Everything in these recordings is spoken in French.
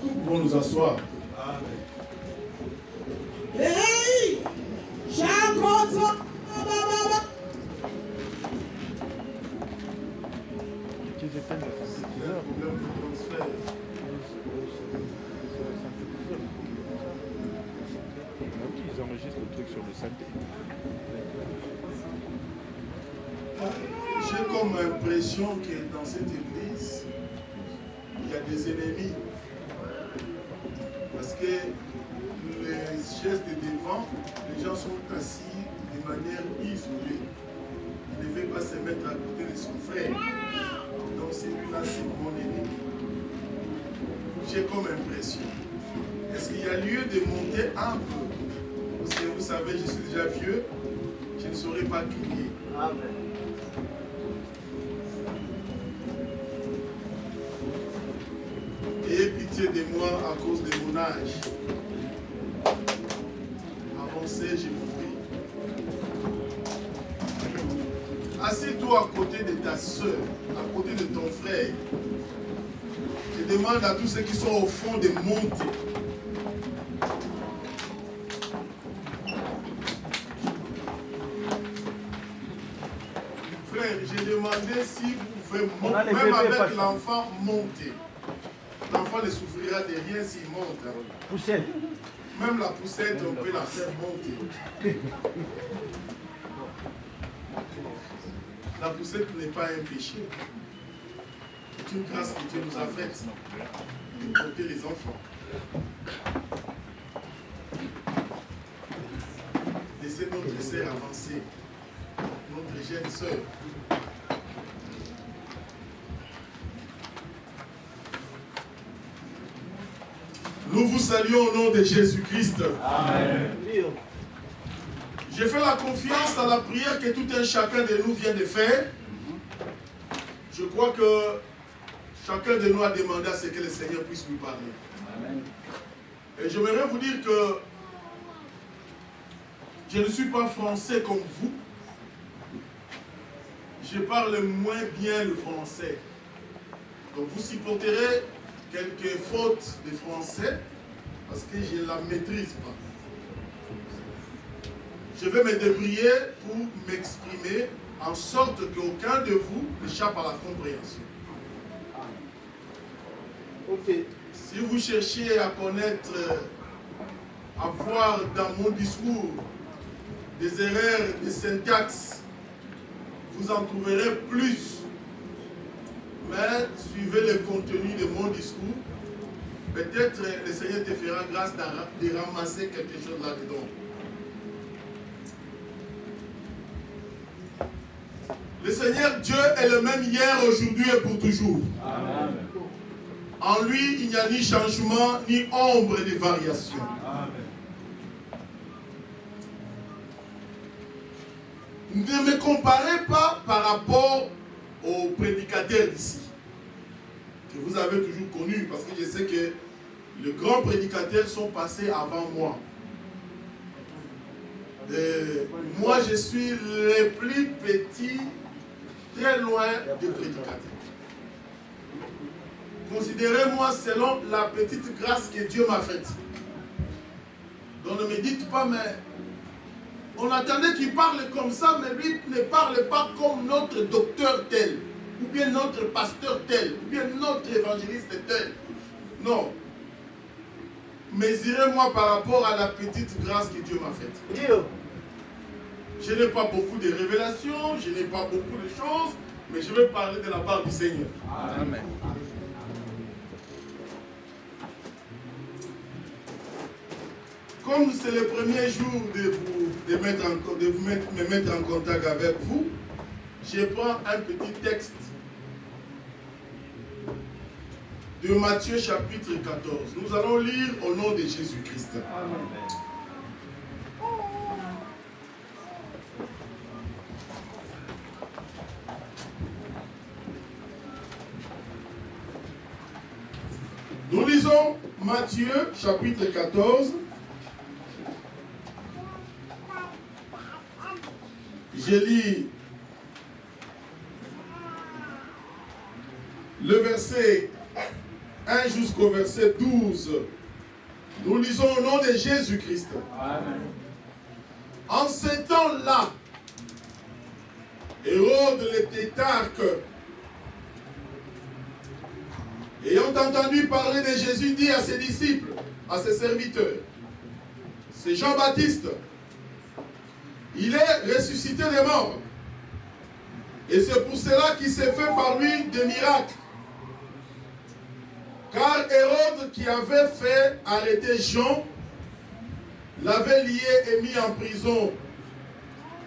Nous pouvons nous asseoir. Hey! Qu'ils éteignent le synthétiseur. Oui, ils enregistrent le truc sur le synthé. J'ai comme impression que dans cette église, il y a des ennemis. Parce que les chaises de devant, les gens sont assis de manière isolée. Il ne veut pas se mettre à côté de son frère. Donc celui-là, c'est mon ennemi. J'ai comme impression. Est-ce qu'il y a lieu de monter un peu? Parce que vous savez, je suis déjà vieux, je ne saurais pas crier. Amen. Ayez pitié de moi à cause de mon âge. Avancez, je vous prie. Assieds-toi à côté de ta soeur, à côté de ton frère. Je demande à tous ceux qui sont au fond de monter. Frère, j'ai demandé si vous pouvez monter, même avec l'enfant, monter. L'enfant ne souffrira de rien s'il monte. Hein. Poussette. Même la poussette, on peut la faire monter. La poussette n'est pas un péché. C'est une grâce que Dieu nous a faite de porter les enfants. Laissez notre sœur avancer, notre jeune sœur. Nous vous saluons au nom de Jésus-Christ. Amen. Je fais la confiance à la prière que tout un chacun de nous vient de faire. Je crois que chacun de nous a demandé à ce que le Seigneur puisse lui parler. Amen. Et j'aimerais vous dire que je ne suis pas français comme vous. Je parle moins bien le français. Donc vous supporterez quelques fautes de français parce que je ne la maîtrise pas. Je vais me débrouiller pour m'exprimer en sorte qu'aucun de vous n'échappe à la compréhension. Ok. Si vous cherchez à connaître, à voir dans mon discours des erreurs de syntaxe, vous en trouverez plus. Mais suivez le contenu de mon discours. Peut-être le Seigneur te fera grâce de ramasser quelque chose là-dedans. Le Seigneur Dieu est le même hier, aujourd'hui et pour toujours. Amen. En lui, il n'y a ni changement, ni ombre de variation. Amen. Ne me comparez pas par rapport aux prédicateurs d'ici, que vous avez toujours connus, parce que je sais que les grands prédicateurs sont passés avant moi. Moi, je suis le plus petit, très loin des prédicateurs. Considérez-moi selon la petite grâce que Dieu m'a faite. Donc ne me dites pas, mais on attendait qu'il parle comme ça, mais lui ne parle pas comme notre docteur tel, ou bien notre pasteur tel, ou bien notre évangéliste tel. Non. Mesurez-moi par rapport à la petite grâce que Dieu m'a faite. Je n'ai pas beaucoup de révélations, je n'ai pas beaucoup de choses, mais je vais parler de la part du Seigneur. Amen. Comme c'est le premier jour de me mettre en contact avec vous, je prends un petit texte de Matthieu chapitre 14. Nous allons lire au nom de Jésus-Christ. Amen. Nous lisons Matthieu chapitre 14. Je lis le verset 1 jusqu'au verset 12. Nous lisons au nom de Jésus-Christ. Amen. En ces temps-là, Hérode le tétrarque, ayant entendu parler de Jésus, dit à ses disciples, à ses serviteurs, c'est Jean-Baptiste, il est ressuscité des morts. Et c'est pour cela qu'il s'est fait par lui des miracles. Car Hérode, qui avait fait arrêter Jean, l'avait lié et mis en prison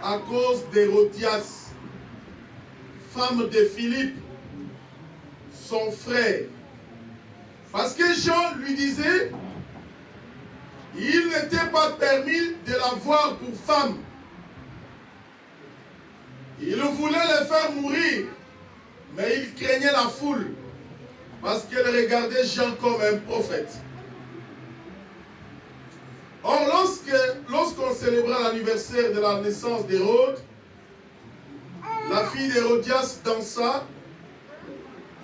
à cause d'Hérodias, femme de Philippe, son frère. Parce que Jean lui disait, il n'était pas permis de la voir pour femme. Il voulait le faire mourir, mais il craignait la foule, parce qu'elle regardait Jean comme un prophète. Or, lorsqu'on célébra l'anniversaire de la naissance d'Hérode, la fille d'Hérodias dansa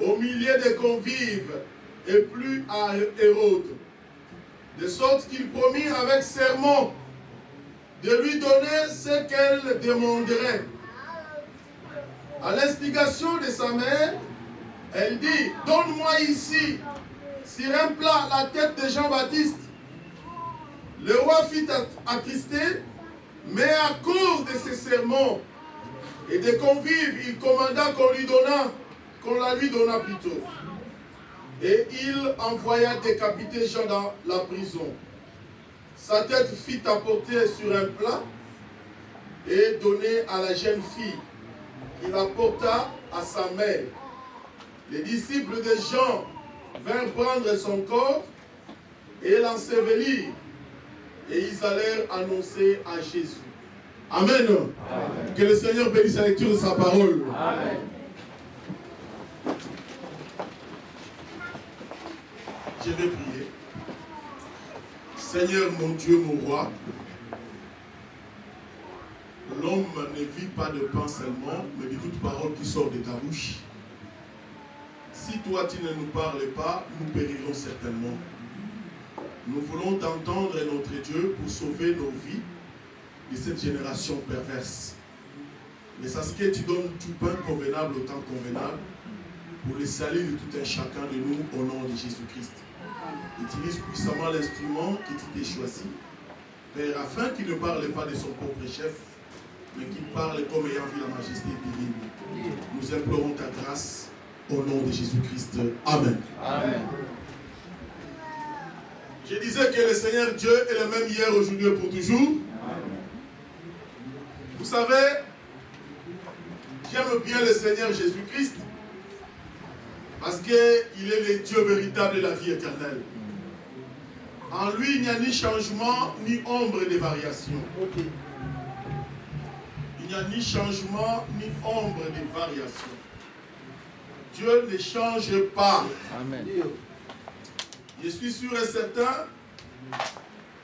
au milieu des convives et plut à Hérode, de sorte qu'il promit avec serment de lui donner ce qu'elle demanderait. À l'instigation de sa mère, elle dit, donne-moi ici, sur un plat, la tête de Jean-Baptiste. Le roi fut attristé, mais à cause de ses sermons et des convives, il commanda qu'on la lui donna plutôt. Et il envoya décapiter Jean dans la prison. Sa tête fut apportée sur un plat et donnée à la jeune fille, qui la porta à sa mère. Les disciples de Jean vinrent prendre son corps et l'ensevelir. Et ils allèrent annoncer à Jésus. Amen. Amen. Que le Seigneur bénisse la lecture de sa parole. Amen. Je vais prier. Seigneur mon Dieu, mon roi, l'homme ne vit pas de pain seulement, mais de toute parole qui sort de ta bouche. Si toi tu ne nous parles pas, nous périrons certainement. Nous voulons t'entendre, notre Dieu, pour sauver nos vies de cette génération perverse. Mais sache que tu donnes tout pain convenable au temps convenable pour le salut de tout un chacun de nous au nom de Jésus-Christ. Utilise puissamment l'instrument que tu t'es choisi, Père, afin qu'il ne parle pas de son propre chef, mais qu'il parle comme ayant vu la majesté divine. Nous implorons ta grâce au nom de Jésus-Christ. Amen. Amen. Je disais que le Seigneur Dieu est le même hier, aujourd'hui et pour toujours. Amen. Vous savez, j'aime bien le Seigneur Jésus-Christ parce qu'il est le Dieu véritable de la vie éternelle. En lui, il n'y a ni changement, ni ombre de variation. Il n'y a ni changement, ni ombre de variation. Dieu ne change pas. Amen. Je suis sûr et certain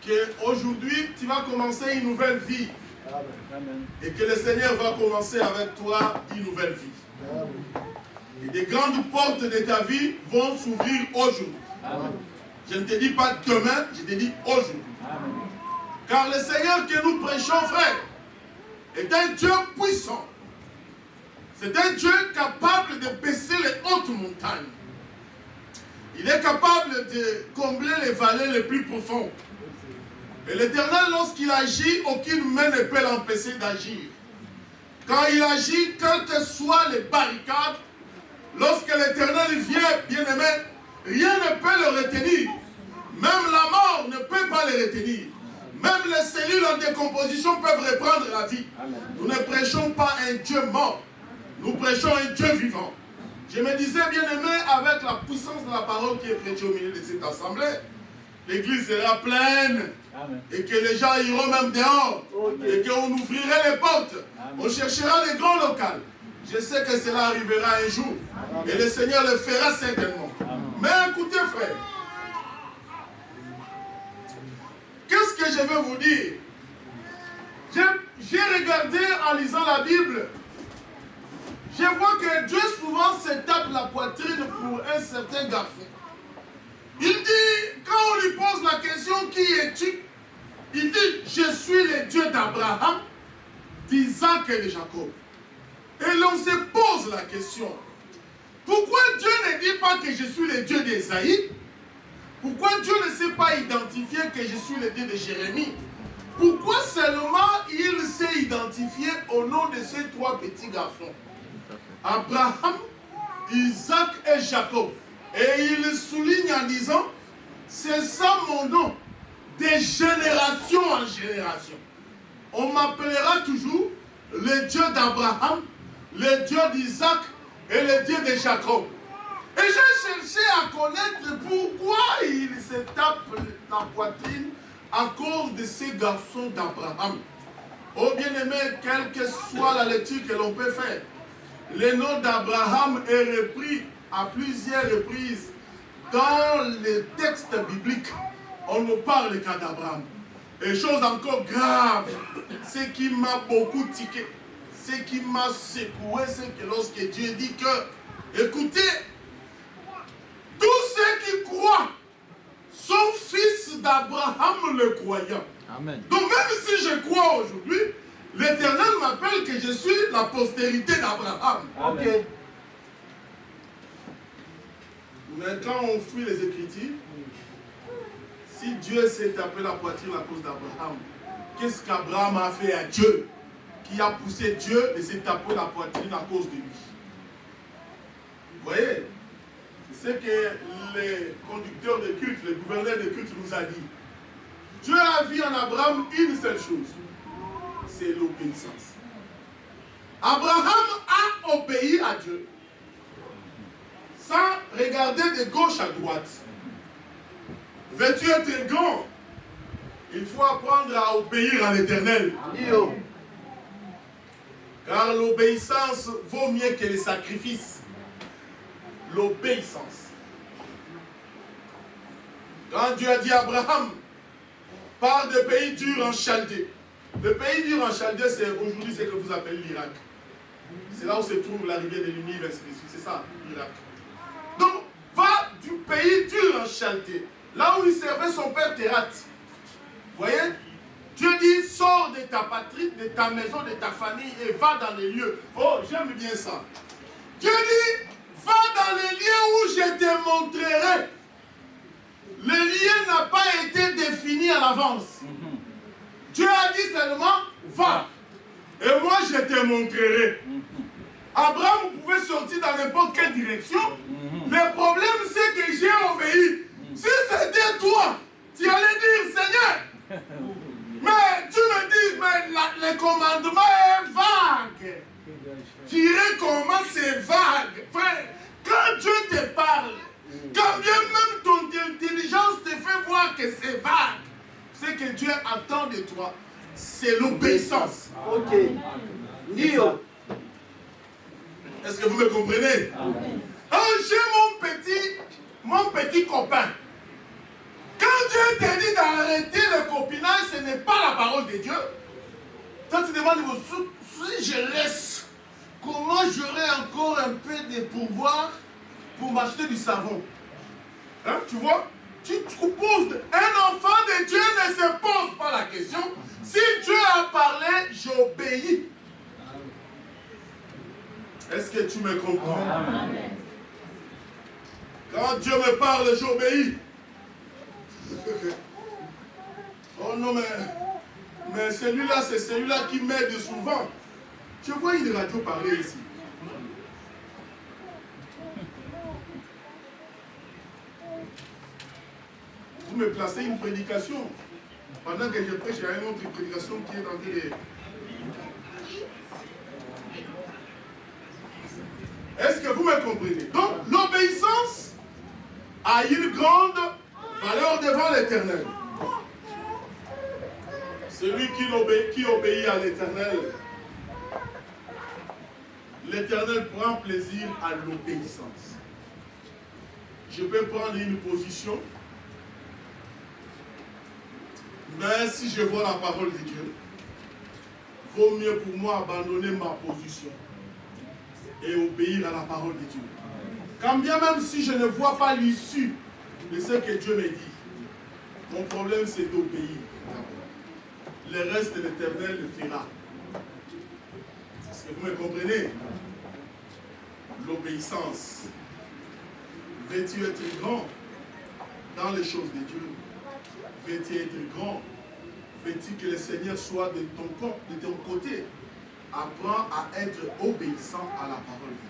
qu'aujourd'hui, tu vas commencer une nouvelle vie. Amen. Et que le Seigneur va commencer avec toi une nouvelle vie. Et des grandes portes de ta vie vont s'ouvrir aujourd'hui. Amen. Je ne te dis pas demain, je te dis aujourd'hui. Amen. Car le Seigneur que nous prêchons, frère, est un Dieu puissant. C'est un Dieu capable de baisser les hautes montagnes. Il est capable de combler les vallées les plus profondes. Et l'Éternel, lorsqu'il agit, aucune main ne peut l'empêcher d'agir. Quand il agit, quelles que soient les barricades, lorsque l'Éternel vient, bien-aimé, rien ne peut le retenir. Même la mort ne peut pas le retenir. Même les cellules en décomposition peuvent reprendre la vie. Nous ne prêchons pas un Dieu mort. Nous prêchons un Dieu vivant. Je me disais, bien-aimé, avec la puissance de la parole qui est prêchée au milieu de cette assemblée, l'église sera pleine. Amen. Et que les gens iront même dehors. Et qu'on ouvrirait les portes. Amen. On cherchera les grands locales. Je sais que cela arrivera un jour. Amen. Et le Seigneur le fera certainement. Amen. Mais écoutez, frère. Qu'est-ce que je veux vous dire? J'ai regardé en lisant la Bible. Je vois que Dieu souvent se tape la poitrine pour un certain garçon. Il dit, quand on lui pose la question, qui es-tu? Il dit, je suis le Dieu d'Abraham, d'Isaac et de Jacob. Et l'on se pose la question, pourquoi Dieu ne dit pas que je suis le Dieu d'Ésaïe? Pourquoi Dieu ne s'est pas identifié que je suis le Dieu de Jérémie? Pourquoi seulement il s'est identifié au nom de ces trois petits garçons? Abraham, Isaac et Jacob. Et il souligne en disant, c'est ça mon nom, de génération en génération. On m'appellera toujours le Dieu d'Abraham, le Dieu d'Isaac et le Dieu de Jacob. Et j'ai cherché à connaître pourquoi il se tape la poitrine à cause de ces garçons d'Abraham. Oh bien-aimé, quelle que soit la lecture que l'on peut faire, le nom d'Abraham est repris à plusieurs reprises dans les textes bibliques. On nous parle cas d'Abraham. Et chose encore grave, ce qui m'a beaucoup tiqué, ce qui m'a secoué, c'est que lorsque Dieu dit que, écoutez, tous ceux qui croient sont fils d'Abraham le croyant. Amen. Donc même si je crois aujourd'hui, l'Éternel m'appelle que je suis la postérité d'Abraham. Ok. Mais quand on fuit les Écritures, si Dieu s'est tapé la poitrine à cause d'Abraham, qu'est-ce qu'Abraham a fait à Dieu qui a poussé Dieu de se taper la poitrine à cause de lui? Vous voyez? C'est ce que les conducteurs de culte, les gouverneurs de culte nous a dit. Dieu a vu en Abraham une seule chose, c'est l'obéissance. Abraham a obéi à Dieu sans regarder de gauche à droite. Veux-tu être grand? Il faut apprendre à obéir à l'Éternel. Car l'obéissance vaut mieux que les sacrifices. L'obéissance. Quand Dieu a dit à Abraham, pars de pays dur en Chaldée. Le pays dur en Chaldée, c'est aujourd'hui ce que vous appelez l'Irak. C'est là où se trouve la rivière de l'Union, c'est ça, l'Irak. Donc, va du pays dur en Chaldée, là où il servait son père Térat. Vous voyez? Dieu dit, sors de ta patrie, de ta maison, de ta famille et va dans les lieux. Oh, j'aime bien ça. Dieu dit, va dans les lieux où je te montrerai. Le lieu n'a pas été défini à l'avance. Dieu a dit seulement, va. Et moi, je te montrerai. Abraham pouvait sortir dans n'importe quelle direction. Le problème, c'est que j'ai obéi. Si c'était toi, tu allais dire, Seigneur, mais tu me dis, mais le commandement est vague. Tu dirais comment c'est vague. Frère, quand Dieu te parle, quand bien même ton intelligence te fait voir que c'est vague, ce que Dieu attend de toi, c'est l'obéissance. Ok. Dio. Est-ce que vous me comprenez? J'ai mon petit copain. Quand Dieu te dit d'arrêter le copinage, ce n'est pas la parole de Dieu. Toi, tu demandes, si je laisse, comment j'aurai encore un peu de pouvoir pour m'acheter du savon? Hein, tu vois? Tu te poses. Un enfant de Dieu ne se pose pas la question. Si Dieu a parlé, j'obéis. Est-ce que tu me comprends? Amen. Quand Dieu me parle, j'obéis. Oh non, mais celui-là, c'est celui-là qui m'aide souvent. Je vois une radio parler ici. Vous me placez une prédication. Pendant que je prêche, il y a une autre prédication qui est dans les... Est-ce que vous me comprenez? Donc, l'obéissance a une grande valeur devant l'Éternel. Celui qui obéit à l'Éternel, l'Éternel prend plaisir à l'obéissance. Je peux prendre une position, mais si je vois la parole de Dieu, vaut mieux pour moi abandonner ma position et obéir à la parole de Dieu. Quand bien même si je ne vois pas l'issue de ce que Dieu me dit. Mon problème, c'est d'obéir. Le reste, l'Éternel le fera. Est-ce que vous me comprenez? L'obéissance. Veux-tu être grand dans les choses de Dieu? Veux-tu être grand? Veux-tu que le Seigneur soit de ton côté? Apprends à être obéissant à la parole de Dieu.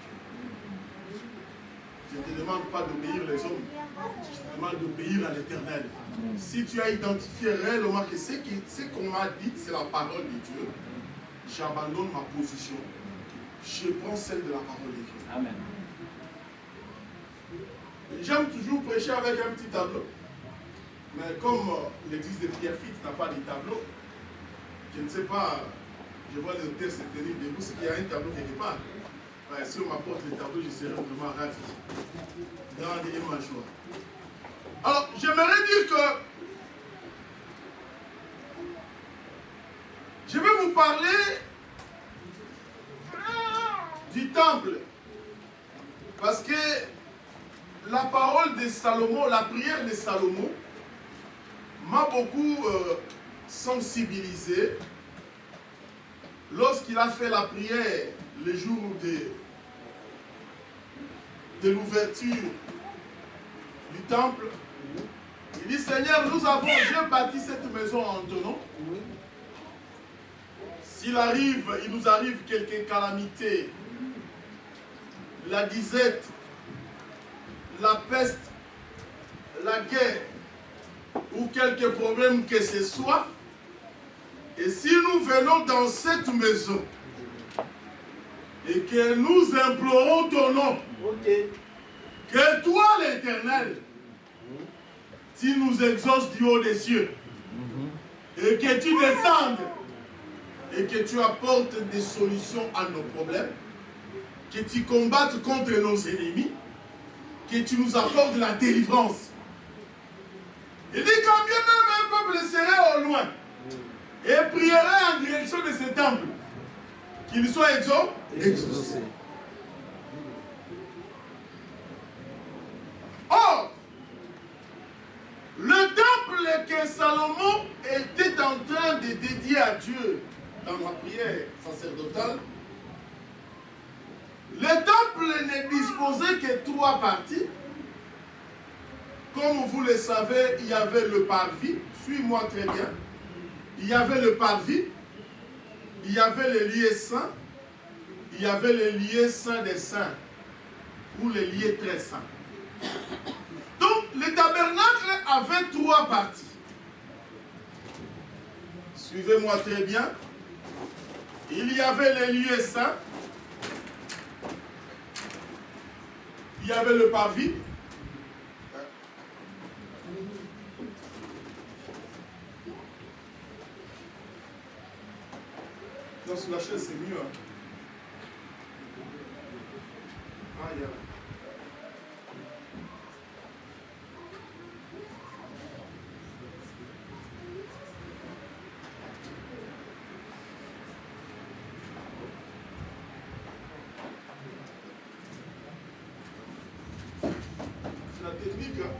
Je ne te demande pas d'obéir les hommes. Je te demande d'obéir à l'Éternel. Si tu as identifié réellement que ce qu'on m'a dit, c'est la parole de Dieu, j'abandonne ma position. Je prends celle de la parole de Dieu. Amen. J'aime toujours prêcher avec un petit tableau. Mais comme l'église de Pierrefitte n'a pas de tableau, je ne sais pas, je vois les auteurs se tenir debout, c'est qu'il y a un tableau quelque part. Ouais, si on m'apporte le tableau, je serai vraiment ravi. Grande et ma joie. Alors, j'aimerais dire que je vais vous parler du temple. Parce que la parole de Salomon, la prière de Salomon, m'a beaucoup sensibilisé lorsqu'il a fait la prière le jour de l'ouverture du temple. Il dit, Seigneur, j'ai bâti cette maison en ton nom. S'il nous arrive quelque calamité, la disette, la peste, la guerre, ou quelque problème que ce soit, et si nous venons dans cette maison et que nous implorons ton nom, que toi l'Éternel, tu nous exauces du haut des cieux, et que tu descendes, et que tu apportes des solutions à nos problèmes, que tu combattes contre nos ennemis, que tu nous apportes la délivrance. Il dit quand bien même un peuple serait au loin et prierait en direction de ce temple, qu'il soit exaucé. Or, le temple que Salomon était en train de dédier à Dieu dans la prière sacerdotale, le temple ne disposait que 3 parties. Comme vous le savez, il y avait le parvis. Suis-moi très bien. Il y avait le parvis. Il y avait le lieu saint. Il y avait le lieu saint des saints. Ou le lieu très saint. Donc, le tabernacle avait 3 parties. Suivez-moi très bien. Il y avait le lieu saint. Il y avait le parvis. Non, sur la chaise, c'est mieux. Hein. Ah, il y a... C'est la technique. Hein.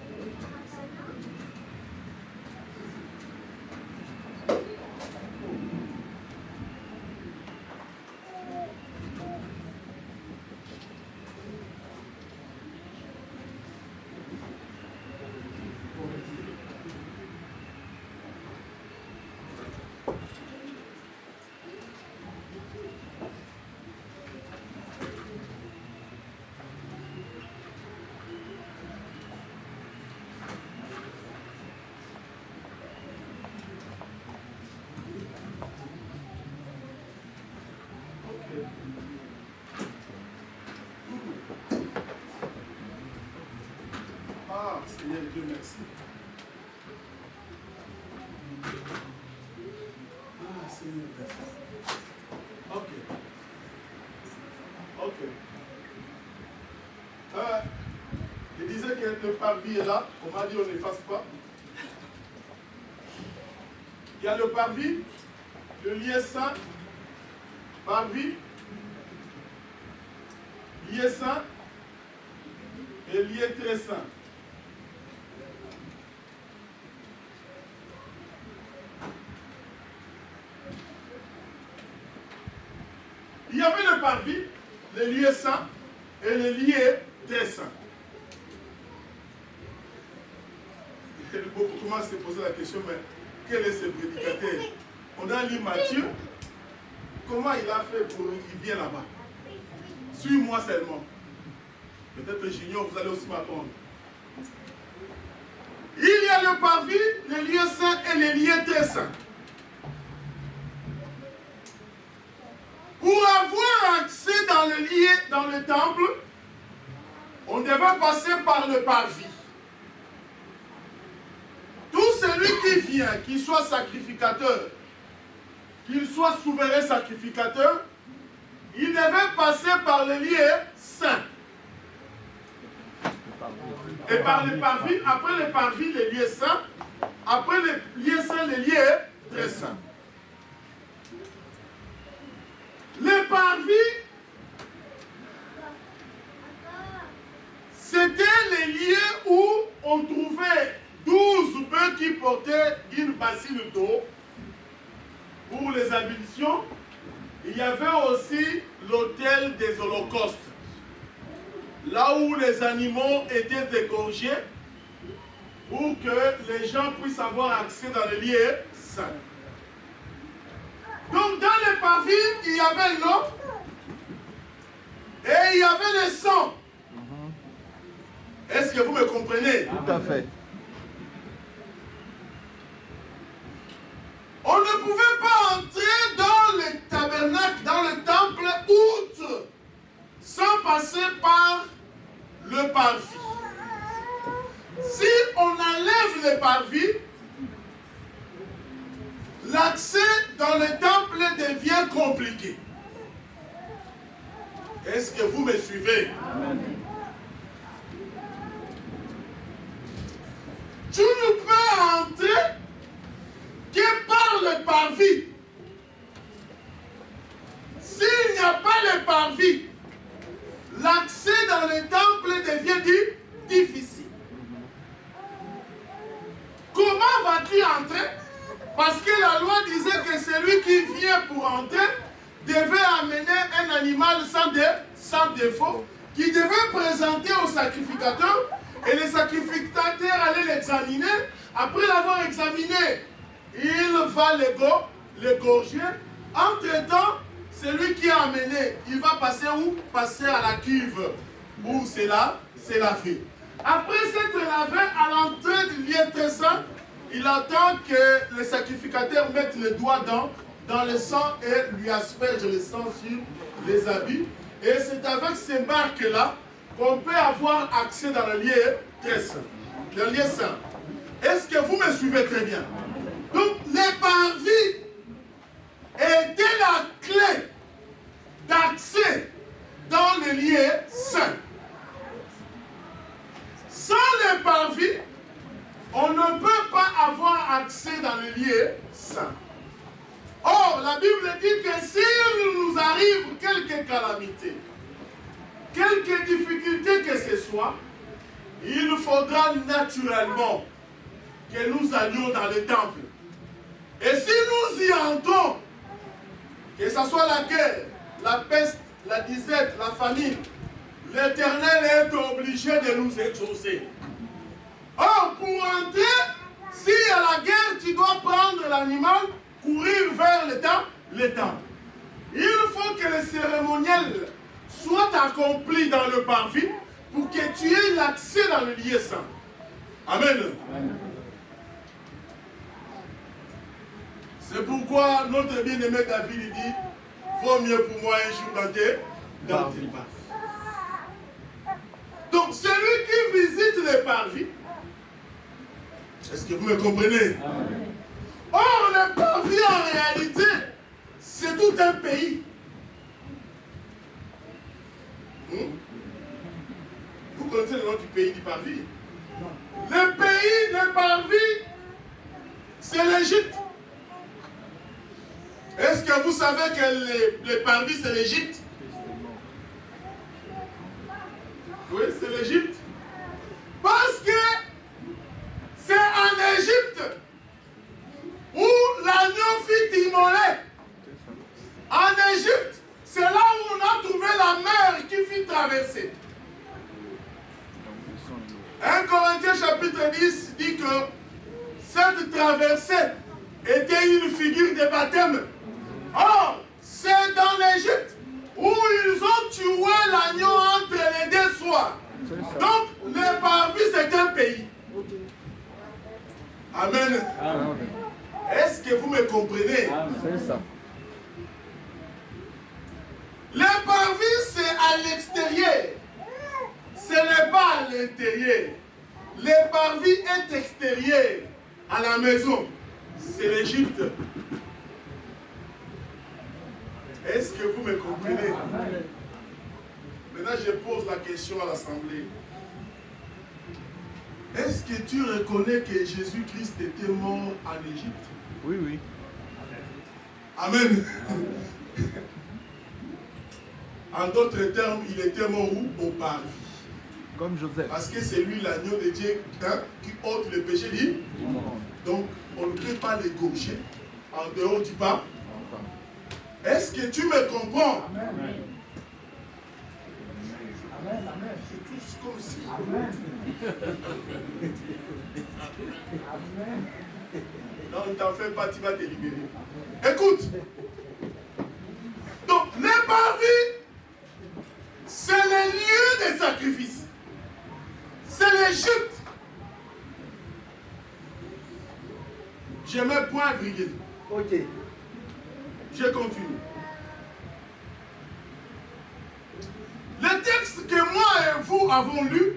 Ah, Seigneur Dieu, merci. Ah, Seigneur, merci. Ok. Ok. Je disais que le parvis est là. On m'a dit on n'efface pas. Il y a le parvis, le lieu saint, parvis, lieu saint et lieu très saint. y avait le parvis, les lieux saints et les lieux très saints. Beaucoup commencent à se poser la question, mais quel est ce prédicateur? On a lu Matthieu. Comment il a fait pour qu'il vienne là-bas? Suis-moi seulement. Peut-être j'ignore, vous allez aussi m'apprendre. Il y a le parvis, les lieux saints et les lieux très saints. Pour avoir accès dans le lieu, dans le temple, on devait passer par le parvis. Tout celui qui vient, qu'il soit sacrificateur, qu'il soit souverain sacrificateur, il devait passer par le lieu saint. Et par le parvis, après le parvis, les lieux saints, après les lieux saints, les lieux très saints. Le parvis, c'était les lieux où on trouvait 12 bœufs qui portaient une bassine d'eau pour les ablutions. Il y avait aussi l'autel des holocaustes, là où les animaux étaient dégorgés pour que les gens puissent avoir accès dans les lieux saints. Donc dans le parvis, il y avait l'eau et il y avait le sang. Est-ce que vous me comprenez? Tout à fait. On ne pouvait pas entrer dans le tabernacle, dans le temple, outre, sans passer par le parvis. Si on enlève le parvis, l'accès dans le temple devient compliqué. Est-ce que vous me suivez? Tu ne peux entrer que par le parvis. S'il n'y a pas le parvis, l'accès dans le temple devient difficile. Comment vas-tu entrer? Parce que la loi disait que celui qui vient pour entrer devait amener un animal sans défaut, qui devait présenter au sacrificateur, et le sacrificateur allait l'examiner. Après l'avoir examiné, il va l'égorger. Entre-temps, celui qui a amené, il va passer où? Passer à la cuve, où c'est lavé. Après s'être lavé à l'entrée du lieu très saint, il attend que le sacrificateur mette le doigt dans le sang et lui asperge le sang sur les habits. Et c'est avec ces marques-là qu'on peut avoir accès dans le lieu très saint. Le lieu saint. Est-ce que vous me suivez très bien? Donc, les parvis étaient la clé d'accès dans le lieu saint. Sans les parvis, on ne peut pas avoir accès dans le lieu saint. Or, la Bible dit que s'il nous arrive quelques calamités, quelques difficultés que ce soit, il faudra naturellement que nous allions dans le temple. Et si nous y entrons, que ce soit la guerre, la peste, la disette, la famine, l'Éternel est obligé de nous exaucer. Or, pour entrer, s'il y a la guerre, tu dois prendre l'animal, courir vers le temple. Il faut que le cérémoniel soit accompli dans le parvis pour que tu aies l'accès dans le lieu saint. Amen. Amen. C'est pourquoi notre bien-aimé David dit, vaut mieux pour moi un jour dans tes parvis. Donc celui qui visite les parvis, est-ce que vous me comprenez? Amen. Or, le parvis en réalité, c'est tout un pays. Vous connaissez le nom du pays du parvis? Le pays, le parvis, c'est l'Égypte. Est-ce que vous savez que le parvis, c'est l'Égypte? Oui, c'est l'Égypte. Parce que c'est en Égypte où l'agneau fut immolé. En Égypte, c'est là où que cette traversée était une figure de baptême. Or, c'est dans l'Égypte où ils ont tué l'agneau entre les deux soirs. Donc, le parvis, c'est un pays. Amen. Amen. Est-ce que vous me comprenez? C'est ça. Le parvis, c'est à l'extérieur. Ce n'est pas à l'intérieur. Le parvis est extérieur à la maison. C'est l'Égypte. Est-ce que vous me comprenez? Maintenant, je pose la question à l'Assemblée. Est-ce que tu reconnais que Jésus-Christ était mort en Égypte? Oui, oui. Amen. En d'autres termes, il était mort où? Au parvis. Comme Joseph. Parce que c'est lui l'agneau de Dieu qui ôte le péché libre. Donc, on ne peut pas l'égorger en dehors du pas. Est-ce que tu me comprends? Amen. Je touche comme si. Non, ne t'en fais pas, tu vas te libérer. Écoute. Donc, les parvis, c'est le lieu de sacrifice. C'est l'Égypte. Je mets point virgule. Ok. Je continue. Le texte que moi et vous avons lu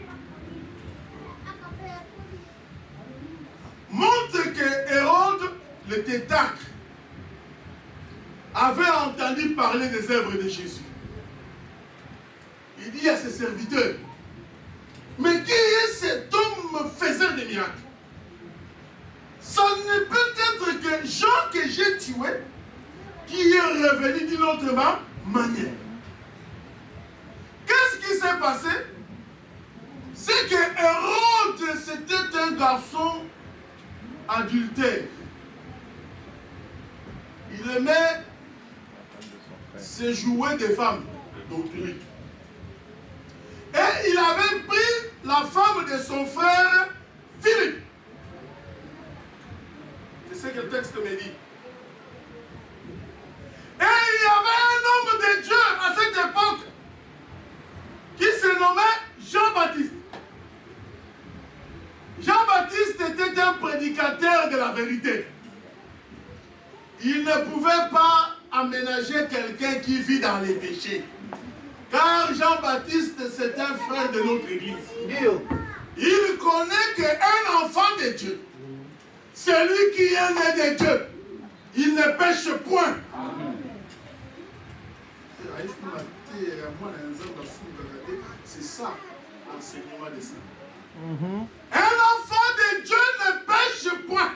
montre que Hérode, le tétrarque, avait entendu parler des œuvres de Jésus. Il dit à ses serviteurs, mais qui est cet homme faiseur de miracles? Ça ne peut être que Jean que j'ai tué, qui est revenu d'une autre manière. Qu'est-ce qui s'est passé? C'est que Hérode, c'était un garçon adultère. Il aimait se jouer des femmes d'autrui. Et il avait pris la femme de son frère Philippe. C'est ce que le texte me dit. Et il y avait un homme de Dieu à cette époque qui se nommait Jean-Baptiste. Jean-Baptiste était un prédicateur de la vérité. Il ne pouvait pas aménager quelqu'un qui vit dans les péchés. Car Jean-Baptiste, c'est un frère de notre église. Il connaît qu'un enfant de Dieu, celui qui est né de Dieu, il ne pêche point. C'est ça, l'enseignement de ça. Un enfant de Dieu ne pêche point.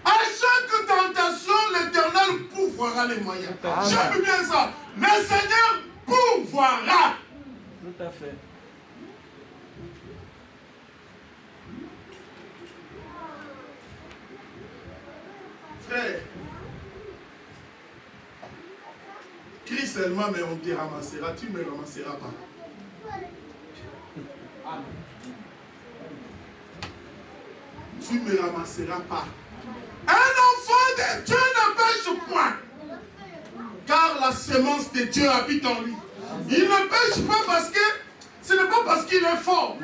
À chaque tentation, l'Éternel pourvoira les moyens. J'aime bien ça. Le Seigneur pourvoira. Tout à fait. Frère, crie seulement, mais on te ramassera. Tu ne me ramasseras pas. Tu ne me ramasseras pas. Un enfant de Dieu ne pêche point. Car la semence de Dieu habite en lui. Il ne pêche pas parce que ce n'est pas parce qu'il est fort.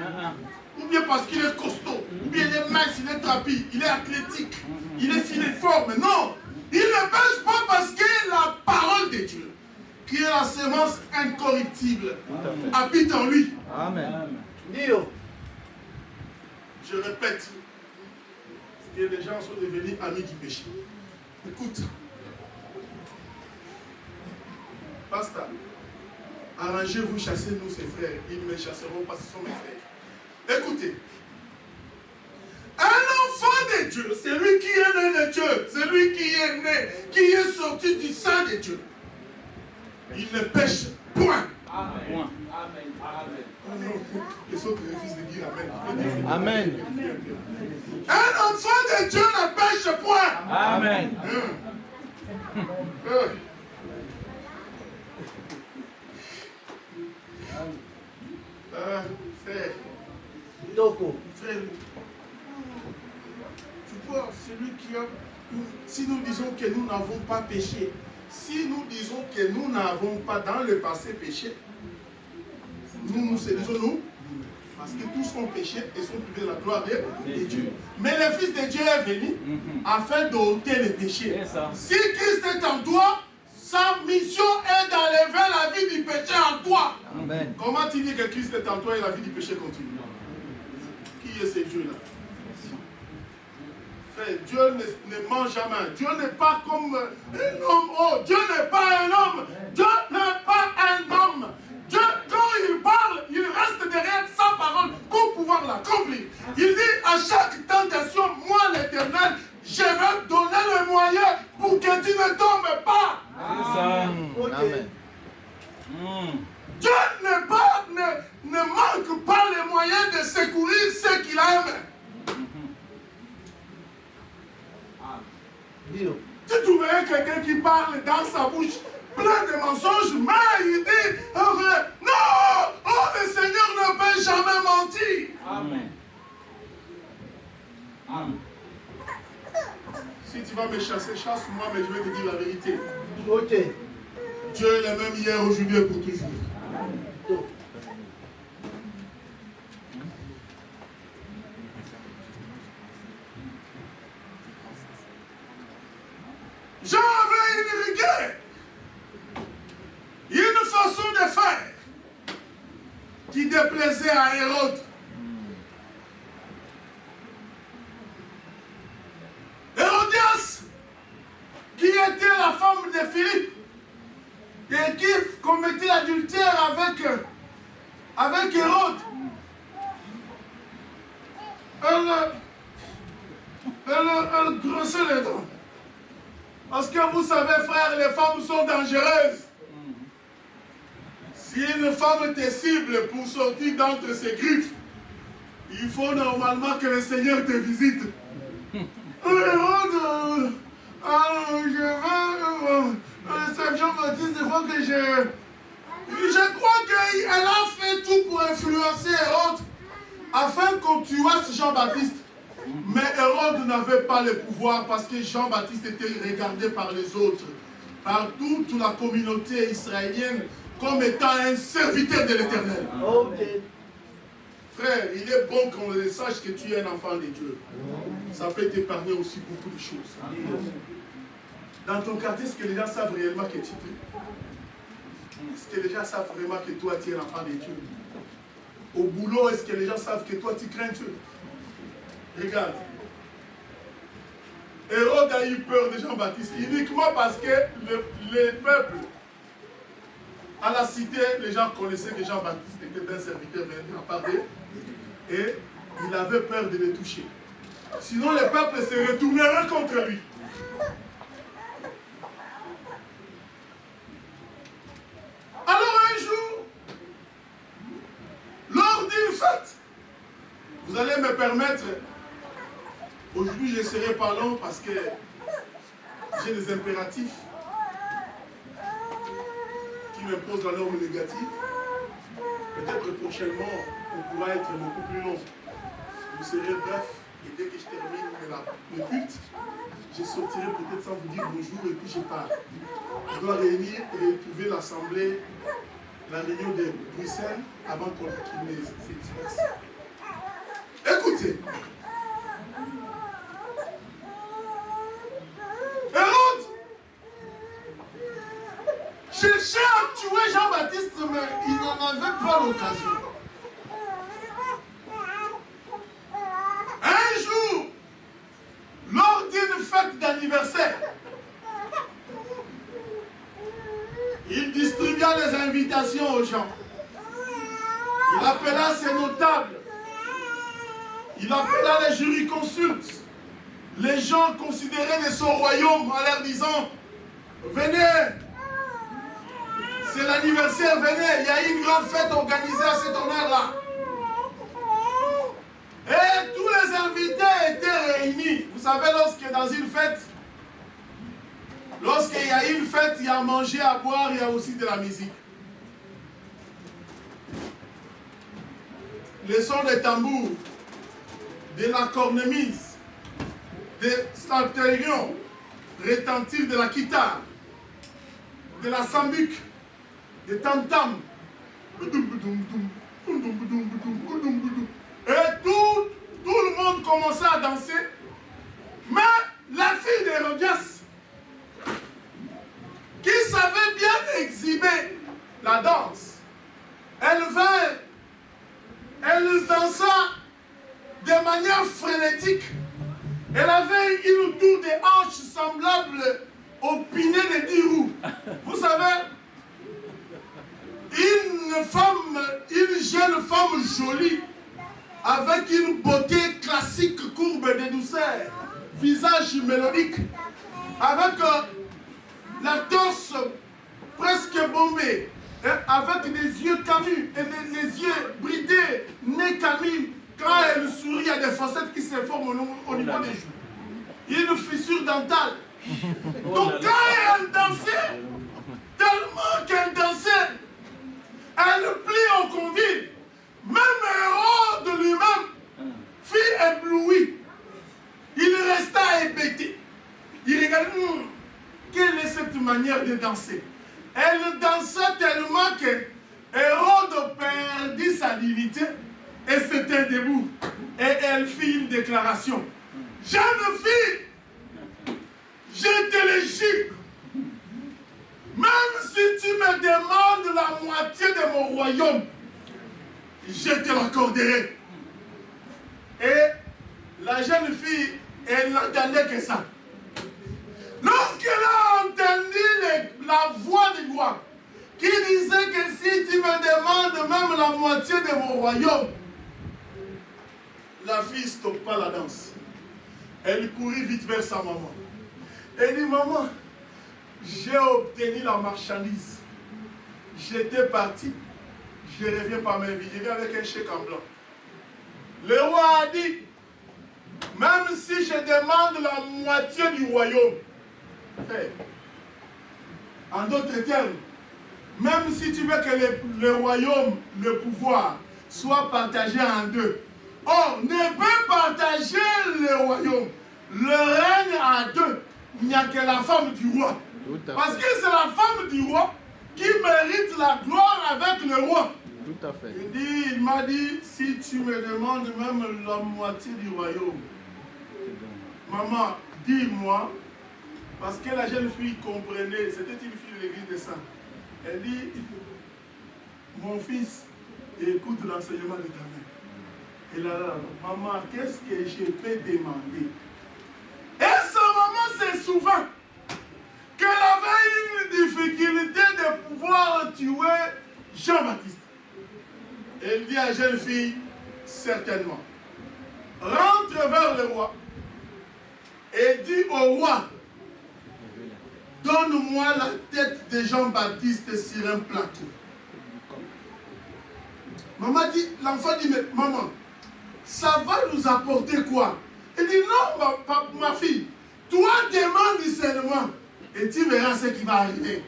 Ou bien parce qu'il est costaud. Ou bien il est mince, il est trapu, il est athlétique. Il est filiforme. Non. Il ne pêche pas parce que la parole de Dieu, qui est la semence incorruptible, habite en lui. Amen. Je répète, que les gens sont devenus amis du péché. Écoute, pasteur, arrangez-vous, chassez-nous ces frères. Ils ne me chasseront pas, ce sont mes frères. Écoutez, un enfant de Dieu, c'est lui qui est né de Dieu, c'est lui qui est né, qui est sorti du sein de Dieu. Il ne pêche point. Amen. Amen. Amen. Les autres refusent de dire Amen. Amen. Un enfant de Dieu ne pêche point. Amen. Frère, Frère, tu vois, celui qui a... Si nous disons que nous n'avons pas péché, si nous disons que nous n'avons pas dans le passé péché, nous séduisons nous, parce que tous ont péché et sont privés de la gloire de Dieu. Mais le Fils de Dieu est venu afin d'ôter les péchés. Si Christ est en toi, sa mission est d'enlever la vie du péché en toi. Amen. Comment tu dis que Christ est en toi et la vie du péché continue? Qui est ce Dieu-là? Frère, Dieu ne ment jamais. Dieu n'est pas comme un homme. Oh, Dieu n'est pas un homme. Dieu n'est pas un homme. Dieu, quand il parle, il reste derrière sa parole pour pouvoir l'accomplir. Il dit à chaque tentation, moi l'Éternel, je vais donner le moyen pour que tu ne tombes pas. C'est ça. Amen. Dieu ne manque pas les moyens de secourir ceux qu'il aime. Tu trouverais quelqu'un qui parle dans sa bouche plein de mensonges, mais il dit, non, oh, le Seigneur ne peut jamais mentir. Amen. Amen. Si tu vas me chasser, chasse-moi, mais je vais te dire la vérité. Ok. Dieu est le même hier, aujourd'hui et pour toujours. Jean avait une rigueur, une façon de faire qui déplaisait à Hérode. Hérodias, qui était la femme de Philippe et qui commettait l'adultère avec Hérode, elle grossait les dents. Parce que vous savez, frères, les femmes sont dangereuses. Si une femme te cible pour sortir d'entre ses griffes, il faut normalement que le Seigneur te visite. Hérode, c'est Jean-Baptiste, il faut que je crois qu'elle a fait tout pour influencer Hérode afin qu'on tuasse Jean-Baptiste. Mais Hérode n'avait pas le pouvoir parce que Jean-Baptiste était regardé par les autres, par toute la communauté israélienne comme étant un serviteur de l'Éternel. Ok. Frère, il est bon qu'on le sache que tu es un enfant de Dieu. Ça peut t'épargner aussi beaucoup de choses. Dans ton quartier, est-ce que les gens savent réellement que tu pries? Est-ce que les gens savent vraiment que toi tu es l'enfant de Dieu? Au boulot, est-ce que les gens savent que toi tu crains Dieu? Regarde. Hérode a eu peur de Jean-Baptiste uniquement parce que le peuple, à la cité, les gens connaissaient que Jean-Baptiste était un serviteur venu à part d'eux et il avait peur de le toucher. Sinon, le peuple se retournerait contre lui. Alors un jour, lors d'une fête, vous allez me permettre, aujourd'hui je ne serai pas long parce que j'ai des impératifs qui m'imposent la norme négative. Peut-être prochainement, on pourra être beaucoup plus long. Je serai bref et dès que je termine le culte, je sortirai peut-être sans vous dire bonjour et puis je pars. Je dois réunir et trouver l'assemblée, la réunion de Bruxelles avant qu'il ne s'expresse. Écoutez. Hérode cherchait à tuer Jean-Baptiste, mais il n'en avait pas l'occasion. Un jour, lors d'une fête d'anniversaire, il distribua les invitations aux gens. Il appela ses notables. Il appela les jurisconsultes, les gens considérés de son royaume, en leur disant, venez, c'est l'anniversaire, venez, il y a une grande fête organisée à cet honneur-là. Et tous les invités étaient réunis. Vous savez, lorsque dans une fête, lorsqu'il y a une fête, il y a à manger, à boire, il y a aussi de la musique. le son des tambours, de la cornemuse, de l'altérion, retentir de la guitare, de la sambuc, de tam-tam. Et tout le monde commençait à danser. Mais la fille d'Hérodias, qui savait bien exhiber la danse, elle dansa de manière frénétique. Elle avait une tour de hanches semblable au pinet de 10 roues. Vous savez, une jeune femme jolie, avec une beauté classique, courbe de douceur, visage mélodique, avec la torse presque bombée, avec des yeux camus, et les yeux bridés, nez camus. Quand elle sourit, il y a des facettes qui se forment au niveau des joues. Une fissure dentale. Donc quand elle dansait, tellement qu'elle dansait, elle plie au convive. Même Hérode lui-même fut ébloui. Il resta hébété. Il regardait, quelle est cette manière de danser? Elle dansait tellement que Hérode perdit sa dignité et s'était debout. Et elle fit une déclaration. Jeune fille, je te le jure, même si tu me demandes la moitié de mon royaume, je te l'accorderai. Et la jeune fille, elle n'entendait que ça. Lorsqu'elle a entendu la voix du roi, qui disait que si tu me demandes même la moitié de mon royaume, la fille stoppa la danse. Elle courut vite vers sa maman. Elle dit, maman, j'ai obtenu la marchandise. J'étais parti. Je reviens par ma vie. Je viens avec un chèque en blanc. Le roi a dit, même si je demande la moitié du royaume, en d'autres termes, même si tu veux que le royaume, le pouvoir, soit partagé en deux, on ne peut partager le royaume, le règne à deux. Il n'y a que la femme du roi. Parce que c'est la femme du roi qui mérite la gloire avec le roi. Tout à fait. Il m'a dit, si tu me demandes même la moitié du royaume, maman, dis-moi, parce que la jeune fille comprenait, c'était une fille de l'église de Saint. Elle dit, mon fils, écoute l'enseignement de ta mère. Et là, maman, qu'est-ce que je peux demander? Et sa maman se souvint qu'elle avait une difficulté de pouvoir tuer Jean-Baptiste. Elle dit à la jeune fille, certainement, rentre vers le roi et dis au roi, donne-moi la tête de Jean-Baptiste sur un plateau. Maman dit, l'enfant dit, mais maman, ça va nous apporter quoi? Elle dit, non, ma fille, toi demande seulement et tu verras ce qui va arriver.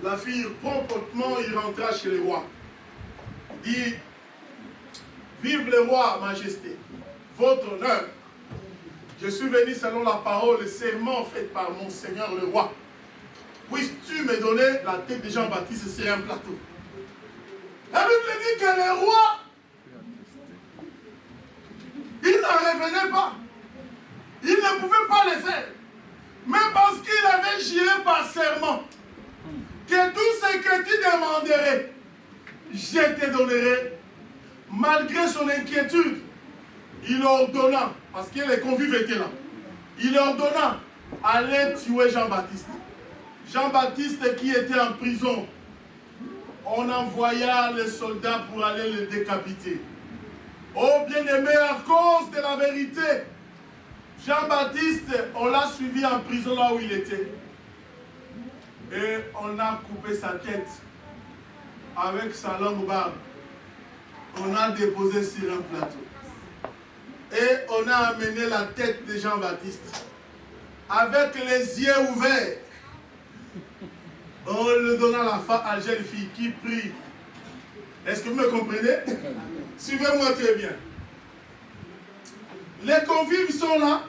La fille, promptement, il rentra chez le roi. Il dit, vive le roi, majesté, votre honneur. Je suis venu selon la parole, le serment fait par mon Seigneur le roi. Puisses-tu me donner la tête de Jean-Baptiste sur un plateau? La Bible dit que le roi, il n'en revenait pas. Il ne pouvait pas le faire. Mais parce qu'il avait juré par serment que tout ce que tu demanderais, je te donnerai. Malgré son inquiétude, il ordonna, parce que les convives étaient là, il ordonna aller tuer Jean-Baptiste. Jean-Baptiste qui était en prison, on envoya les soldats pour aller le décapiter. Oh bien-aimé, à cause de la vérité, Jean-Baptiste, on l'a suivi en prison là où il était. Et on a coupé sa tête avec sa longue barbe. On a déposé sur un plateau. Et on a amené la tête de Jean-Baptiste avec les yeux ouverts. On le donna à la jeune fille qui prit Est-ce que vous me comprenez? Suivez-moi très bien. Les convives sont là.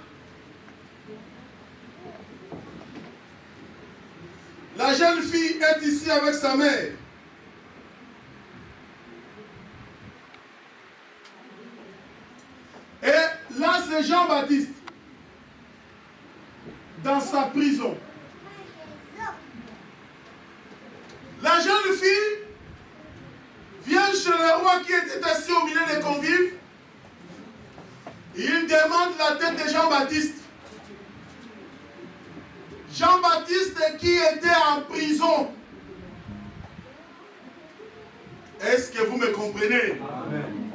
La jeune fille est ici avec sa mère. Et là, c'est Jean-Baptiste. Dans sa prison. La jeune fille vient chez le roi qui était assis au milieu des convives. Il demande la tête de Jean-Baptiste. Jean-Baptiste qui était en prison. Est-ce que vous me comprenez? Amen.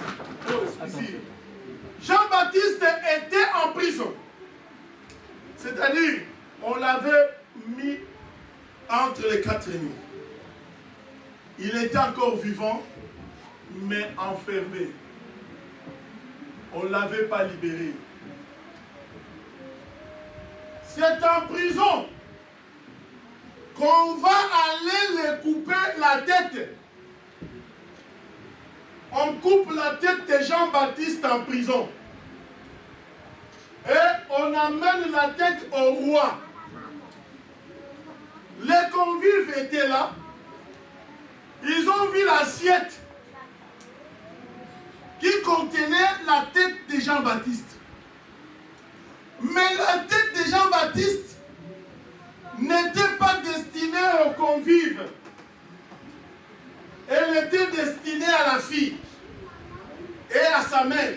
Jean-Baptiste était en prison. C'est-à-dire, on l'avait mis entre les quatre ennemis. Il était encore vivant, mais enfermé. On ne l'avait pas libéré. C'est en prison qu'on va aller lui couper la tête. On coupe la tête de Jean-Baptiste en prison. Et on amène la tête au roi. Les convives étaient là. Ils ont vu l'assiette qui contenait la tête de Jean-Baptiste. Mais la tête de Jean-Baptiste n'était pas destinée aux convives. Elle était destinée à la fille et à sa mère.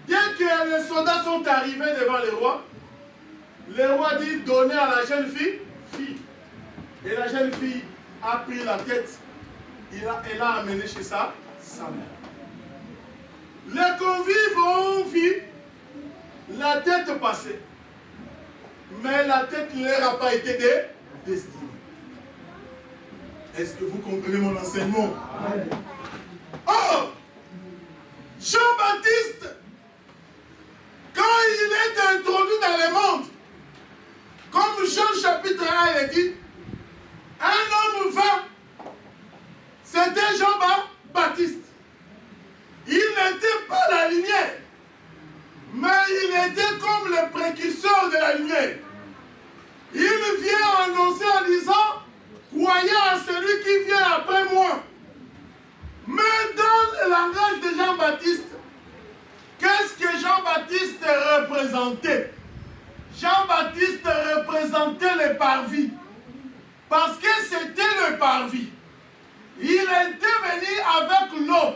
Dès que les soldats sont arrivés devant le roi dit donnez à la jeune fille. Et la jeune fille a pris la tête. Elle l'a amenée chez sa mère. Les convives ont vu la tête passer. Mais la tête ne leur a pas été destinée. Est-ce que vous comprenez mon enseignement? Oh! Jean-Baptiste, quand il est introduit dans le monde, comme Jean chapitre 1 il dit, un homme vint, c'était Jean-Baptiste. Il n'était pas la lumière, mais il était comme le précurseur de la lumière. Il vient annoncer en disant, croyez à celui qui vient après moi. Mais dans le langage de Jean-Baptiste, qu'est-ce que Jean-Baptiste représentait? Jean-Baptiste représentait le parvis. Parce que c'était le parvis. Il était venu avec l'eau.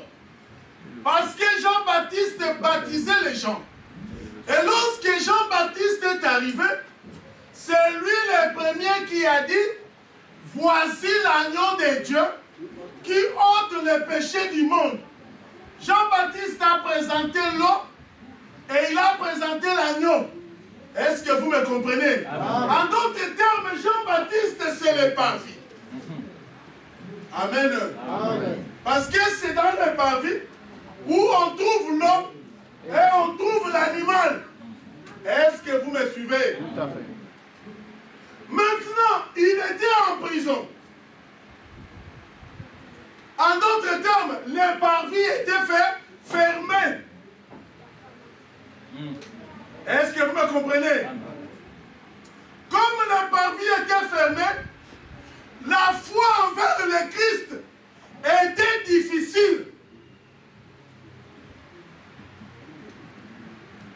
Parce que Jean-Baptiste baptisait les gens. Et lorsque Jean-Baptiste est arrivé, c'est lui le premier qui a dit, voici l'agneau de Dieu qui ôte le péché du monde. Jean-Baptiste a présenté l'eau et il a présenté l'agneau. Est-ce que vous me comprenez? En d'autres termes, Jean-Baptiste, c'est le parvis. Amen. Amen. Parce que c'est dans le parvis où on trouve l'eau et on trouve l'animal. Est-ce que vous me suivez? Tout à fait. Maintenant, il était en prison. En d'autres termes, le parvis était fermé. Est-ce que vous me comprenez? Comme le parvis était fermé, la foi envers le Christ était difficile.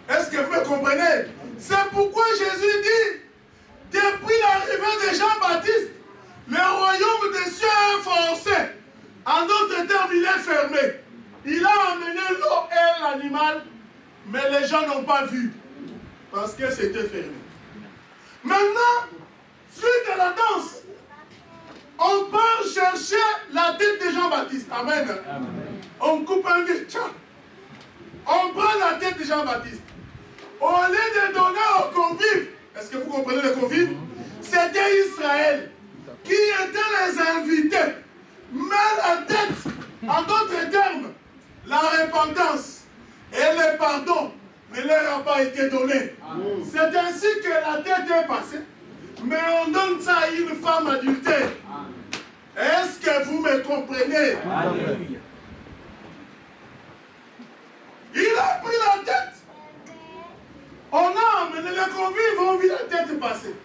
Est-ce que vous me comprenez? C'est pourquoi Jésus dit, depuis l'arrivée de Jean-Baptiste, le royaume des cieux est forcé. En d'autres termes, il est fermé. Il a amené l'eau et l'animal, mais les gens n'ont pas vu. Parce que c'était fermé. Maintenant, suite à la danse, on part chercher la tête de Jean-Baptiste. Amen. Amen. On coupe un guet. On prend la tête de Jean-Baptiste. Au lieu de donner aux convives, est-ce que vous comprenez les convives? C'était Israël qui étaient les invités. Mais la tête, en d'autres termes, la repentance et le pardon ne leur a pas été donné. C'est ainsi que la tête est passée. Mais on donne ça à une femme adultère. Est-ce que vous me comprenez? Alléluia. Il a pris la tête. On a amené les convives, on vit la tête passer.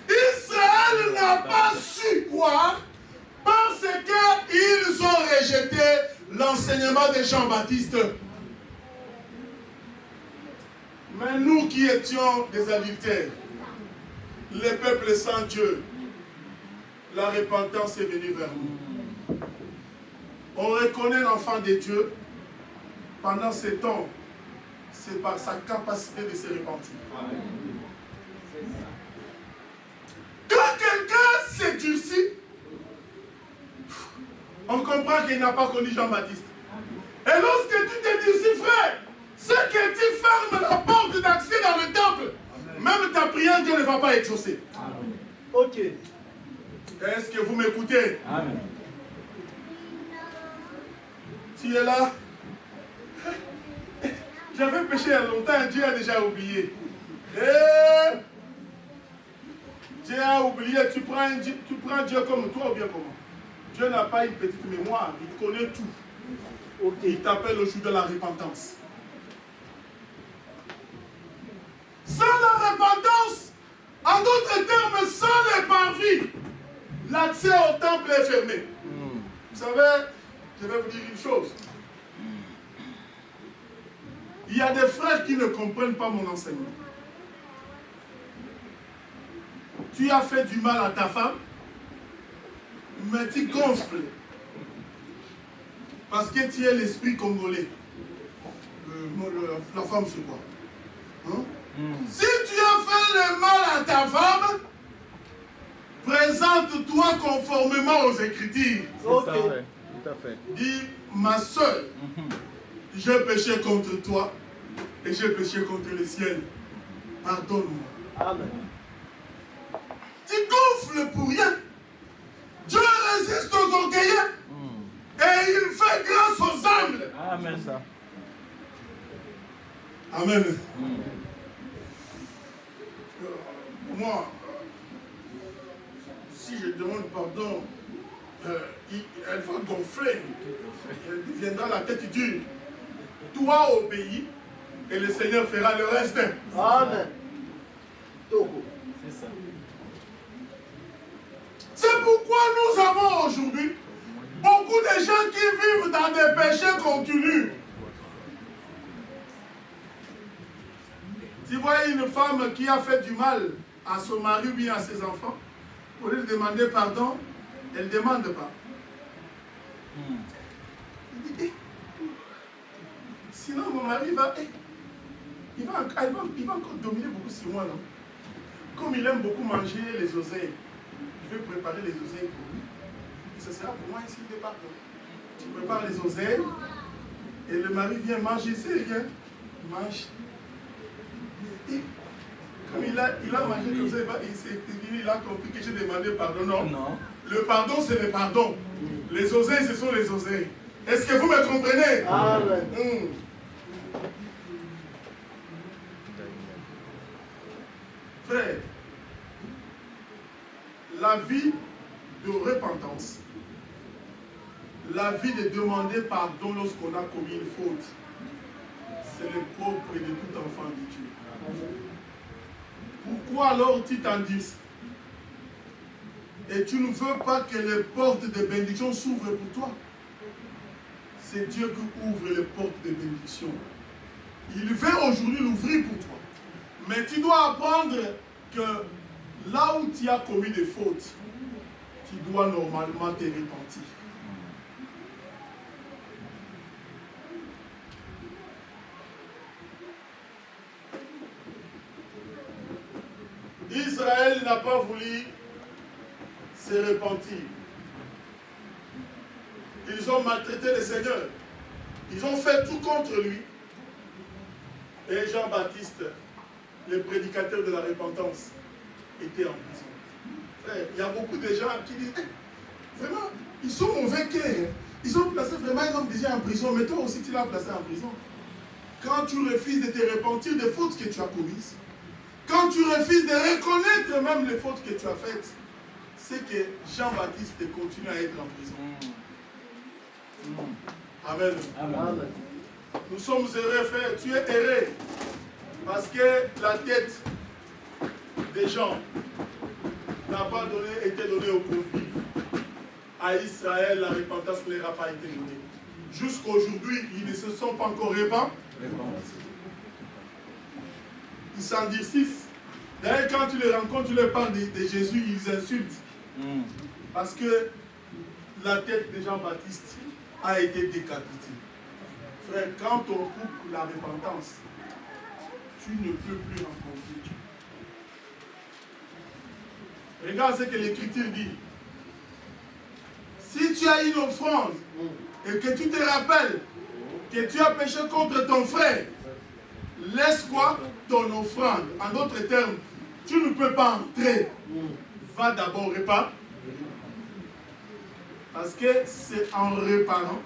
Israël n'a pas su quoi parce qu'ils ont rejeté l'enseignement de Jean-Baptiste. Mais nous qui étions des adultères, les peuples sans Dieu, la repentance est venue vers nous. On reconnaît l'enfant de Dieu pendant ce temps. C'est par sa capacité de se repentir. Quand quelqu'un s'est durci, on comprend qu'il n'a pas connu Jean-Baptiste. Et lorsque tu te durcis, frère, c'est que tu fermes la porte d'accès dans le temple. Même ta prière, Dieu ne va pas exaucer. Ok. Est-ce que vous m'écoutez? Amen. Tu es là? J'avais péché il y a longtemps, Dieu a déjà oublié. Et Dieu a oublié, tu prends Dieu comme toi ou bien comment? Dieu n'a pas une petite mémoire, il connaît tout. Ok. Il t'appelle au jour de la repentance. Sans la repentance, en d'autres termes, sans les parvis, l'accès au temple est fermé. Vous savez, je vais vous dire une chose. Il y a des frères qui ne comprennent pas mon enseignement. Tu as fait du mal à ta femme, mais tu gonfles. Parce que tu es l'esprit congolais. La femme, c'est quoi? Hein? Si tu as fait le mal à ta femme, présente-toi conformément aux Écritures. Ok. Tout à fait. Dis, ma soeur, j'ai péché contre toi et j'ai péché contre le ciel. Pardonne-moi. Amen. Tu gonfles pour rien. Dieu résiste aux orgueilleux et il fait grâce aux humbles. Amen. Ça. Amen. Moi, si je demande pardon, elle va gonfler. Elle deviendra la tête dure. Toi obéis et le Seigneur fera le reste. Amen. Togo. C'est ça. C'est pourquoi nous avons aujourd'hui beaucoup de gens qui vivent dans des péchés continus. Tu vois une femme qui a fait du mal à son mari ou bien à ses enfants, au lieu de demander pardon, elle ne demande pas. Elle dit, sinon mon mari va encore dominer beaucoup sur moi, non? Comme il aime beaucoup manger les oseilles, je vais préparer les oseilles pour lui. Et ce sera pour moi ici de pardon. Tu prépares les oseilles et le mari vient manger, c'est rien. Mange. Et comme il a mangé les oseilles, il a compris que j'ai demandé pardon. Non. Non. Le pardon, c'est le pardon. Les oseilles, ce sont les oseilles. Est-ce que vous me comprenez? Amen. Frère, la vie de repentance, la vie de demander pardon lorsqu'on a commis une faute, c'est le propre de tout enfant de Dieu. Pourquoi alors tu t'endurcis? Et tu ne veux pas que les portes de bénédiction s'ouvrent pour toi? C'est Dieu qui ouvre les portes de bénédiction. Il veut aujourd'hui l'ouvrir pour toi. Mais tu dois apprendre que là où tu as commis des fautes, tu dois normalement te repentir. Israël n'a pas voulu se repentir. Ils ont maltraité le Seigneur. Ils ont fait tout contre lui. Et Jean-Baptiste, le prédicateur de la repentance, était en prison. Frère, il y a beaucoup de gens qui disent, vraiment, ils sont mauvais cœurs. Ils ont placé vraiment un homme déjà en prison, mais toi aussi tu l'as placé en prison. Quand tu refuses de te repentir des fautes que tu as commises, quand tu refuses de reconnaître même les fautes que tu as faites, c'est que Jean-Baptiste continue à être en prison. Amen. Amen. Nous sommes heureux, frère. Tu es heureux. Parce que la tête des gens n'a pas été donnée au profit. À Israël, la repentance ne leur a pas été donnée. Jusqu'à aujourd'hui, ils ne se sont pas encore repentis. Ils s'endurcissent. D'ailleurs, quand tu les rencontres, tu leur parles de Jésus, ils insultent. Parce que la tête de Jean-Baptiste a été décapitée. Frère, quand on coupe la repentance, tu ne peux plus rencontrer Dieu. Regarde ce que l'Écriture dit. Si tu as une offrande et que tu te rappelles que tu as péché contre ton frère, laisse quoi? Ton offrande. En d'autres termes, tu ne peux pas entrer. Va d'abord réparer. Parce que c'est en réparant